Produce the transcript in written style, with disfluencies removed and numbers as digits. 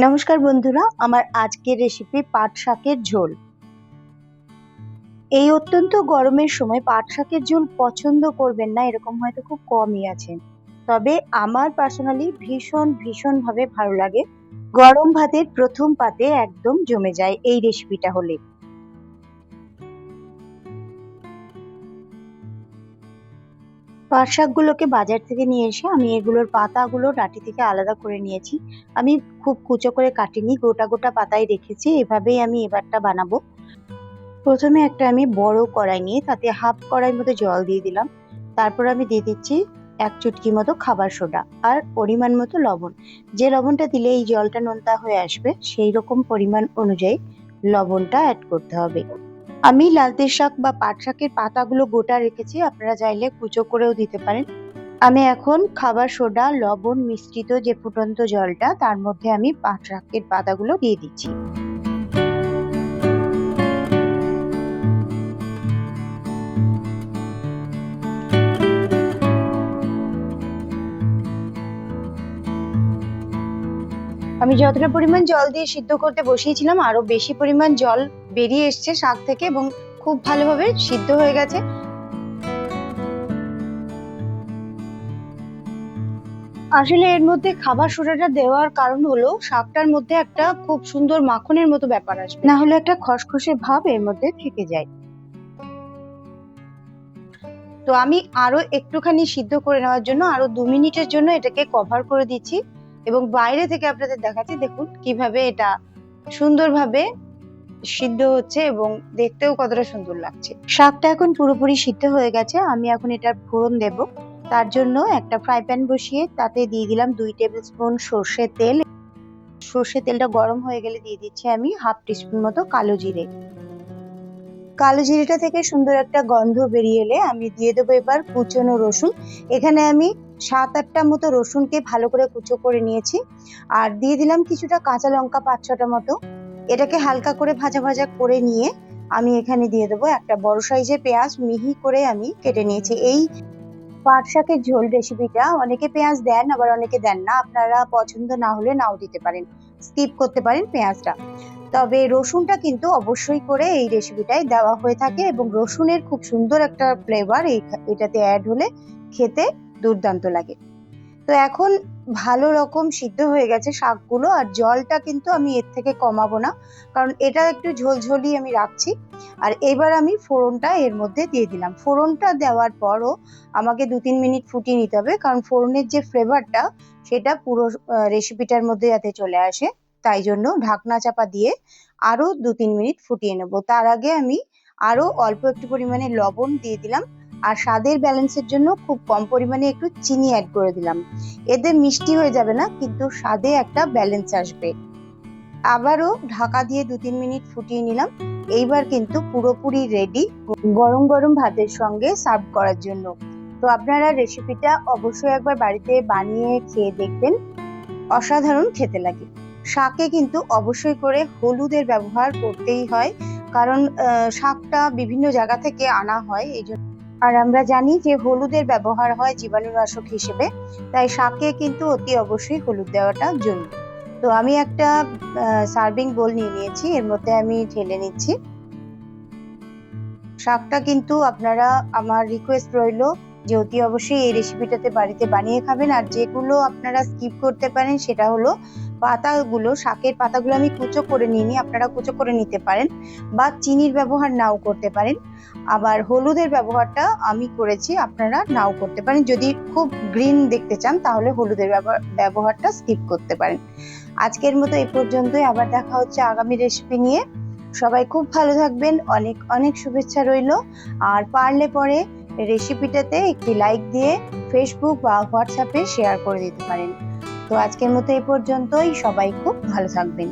নমস্কার বন্ধুরা, আমার আজকের রেসিপি পাট শাকের ঝোল। এই অত্যন্ত গরমের সময় পাট শাকের ঝোল পছন্দ করবেন না এরকম হয়তো খুব কমই আছেন, তবে আমার পার্সোনালি ভীষণ ভাবে ভালো লাগে। গরম ভাতের প্রথম পাতে একদম জমে যায় এই রেসিপিটা হলে। পাট শাকগুলোকে বাজার থেকে নিয়ে এসে আমি এগুলোর পাতাগুলো ডাঁটি থেকে আলাদা করে নিয়েছি। আমি খুব কুচো করে কাটিনি, গোটা গোটা পাতায় রেখেছি। এভাবেই আমি এবারটা বানাবো। প্রথমে একটা আমি বড় কড়াই নিয়ে তাতে হাফ কড়াই মতো জল দিয়ে দিলাম। তারপর আমি দিয়ে দিচ্ছি 1 চুটকি মতো খাবার সোডা আর পরিমাণ মতো লবণ। যে লবণটা দিলে এই জলটা নোনতা হয়ে আসবে সেই রকম পরিমাণ অনুযায়ী লবণটা অ্যাড করতে হবে। আমি লালতি শাক বা পাট শাকের পাতাগুলো গোটা রেখেছি, আপনারা চাইলে কুচো করেও দিতে পারেন। আমি এখন খাবার সোডা লবণ মিশ্রিত যে ফুটন্ত জলটা তার মধ্যে আমি পাট শাকের পাতাগুলো দিয়ে দিচ্ছি। আমি যতটা পরিমাণ জল দিয়ে সিদ্ধ করতে বসিয়েছিলাম আরো বেশি পরিমাণ জল বেরিয়ে এসছে শাক থেকে এবং খুব ভালোভাবে সিদ্ধ হয়ে গেছে। আসলে এর মধ্যে খাবার সোডাটা দেওয়ার কারণ হলো শাকটার মধ্যে একটা খুব সুন্দর মাখনের মতো ব্যাপার আসবে, না হলে একটা খসখসে ভাব এর মধ্যে থেকে যায়। তো আমি আরো একটুখানি সিদ্ধ করে নেওয়ার জন্য আরো 2 মিনিটের জন্য এটাকে কভার করে দিচ্ছি এবং বাইরে থেকে আপনাদের দেখাচ্ছি, দেখুন কিভাবে এটা সুন্দরভাবে সিদ্ধ হচ্ছে এবং দেখতেও কতটা সুন্দর লাগছে। শাকটা এখন পুরোপুরি সিদ্ধ হয়ে গেছে। আমি এখন এটার ফোড়ন দেব। তার জন্য একটা ফ্রাই প্যান বসিয়ে তাতে দিয়ে দিলাম 2 টেবিল স্পুন সর্ষের তেল। সর্ষের তেলটা গরম হয়ে গেলে দিয়ে দিচ্ছি আমি হাফ টিস্পুন মতো কালো জিরে। কালো জিরেটা থেকে সুন্দর একটা গন্ধ বেরিয়ে এলে আমি দিয়ে দেবো এবার কুচনো রসুন। এখানে আমি 7-8টা মতো রসুনকে ভালো করে কুচো করে নিয়েছি আর দিয়ে দিলাম কিছুটা কাঁচা লঙ্কা 5-6টা মতো। এটাকে হালকা করে ভাজা ভাজা করে নিয়ে আমি এখানে দিয়ে দেবো একটা বড় সাইজের পেঁয়াজ মিহি করে আমি কেটে নিয়েছি। এই পাট শাকের ঝোল রেসিপিটা অনেকে পেঁয়াজ দেন আবার অনেকে দেন না, আপনারা পছন্দ না হলে নাও দিতে পারেন, স্কিপ করতে পারেন পেঁয়াজটা। তবে রসুনটা কিন্তু অবশ্যই করে এই রেসিপিটাই দেওয়া হয়ে থাকে এবং রসুনের খুব সুন্দর একটা ফ্লেভার এটাতে অ্যাড হলে খেতে দুর্দান্ত লাগে। তো এখন ভালো রকম সিদ্ধ হয়ে গেছে শাকগুলো আর জলটা কিন্তু আমি এর থেকে কমাবো না, কারণ এটা একটু ঝোলঝোলি আমি রাখছি। আর এবার আমি ফোড়নটা এর মধ্যে দিয়ে দিলাম। ফোড়নটা দেওয়ার পরও আমাকে 2-3 মিনিট ফুটিয়ে নিতে হবে, কারণ ফোড়নের যে ফ্লেভারটা সেটা পুরো রেসিপিটার মধ্যে যাতে চলে আসে, তাই জন্য ঢাকনা চাপা দিয়ে আরো 2-3 মিনিট ফুটিয়ে নেব। তার আগে আমি আরো অল্প একটু পরিমাণে লবণ দিয়ে দিলাম আর স্বাদের ব্যালেন্সের জন্য খুব কম পরিমাণে একটু চিনি অ্যাড করে দিলাম। এতে মিষ্টি হয়ে যাবে না, কিন্তু স্বাদে একটা ব্যালেন্স আসবে। আবারও ঢাকা দিয়ে 2-3 মিনিট ফুটিয়ে নিলাম। এইবার কিন্তু পুরোপুরি রেডি গরম গরম ভাতের সঙ্গে সার্ভ করার জন্য। তো আপনারা রেসিপিটা অবশ্যই একবার বাড়িতে বানিয়ে খেয়ে দেখবেন, অসাধারণ খেতে লাগে। শাকে কিন্তু অবশ্যই করে হলুদের ব্যবহার করতেই হয়, কারণ শাকটা বিভিন্ন জায়গা থেকে আনা হয় এই জন্য। আর আমরা জানি যে হলুদের ব্যবহার হয় জীবাণুনাশক হিসেবে, তাই শাকে কিন্তু অতি অবশ্যই হলুদ দেওয়াটা জরুরি। তো আমি একটা সার্ভিং বোল নিয়ে নিয়েছি, এর মধ্যে আমি ঢেলে নিচ্ছি। শাকটা কিন্তু আপনারা, আমার রিকোয়েস্ট রইল যে অতি অবশ্যই এই রেসিপিটাতে বাড়িতে বানিয়ে খাবেন। আর যেগুলো আপনারা স্কিপ করতে পারেন সেটা হলো পাতাগুলো, শাকের পাতাগুলো আমি কুচো করে নিইনি, আপনারা কুচো করে নিতে পারেন বা চিনির ব্যবহার নাও করতে পারেন। আবার হলুদের ব্যবহারটা আমি করেছি, আপনারা নাও করতে পারেন। যদি খুব গ্রিন দেখতে চান তাহলে হলুদের ব্যবহারটা স্কিপ করতে পারেন। আজকের মতো এই পর্যন্তই, আবার দেখা হচ্ছে আগামী রেসিপি নিয়ে। সবাই খুব ভালো থাকবেন, অনেক অনেক শুভেচ্ছা রইল। আর পারলে পরে রেসিপিটাতে একটি লাইক দিয়ে ফেসবুক বা হোয়াটসঅ্যাপে শেয়ার করে দিতে পারেন। তো আজকের মতো এই পর্যন্তই, সবাই খুব ভালো থাকবেন।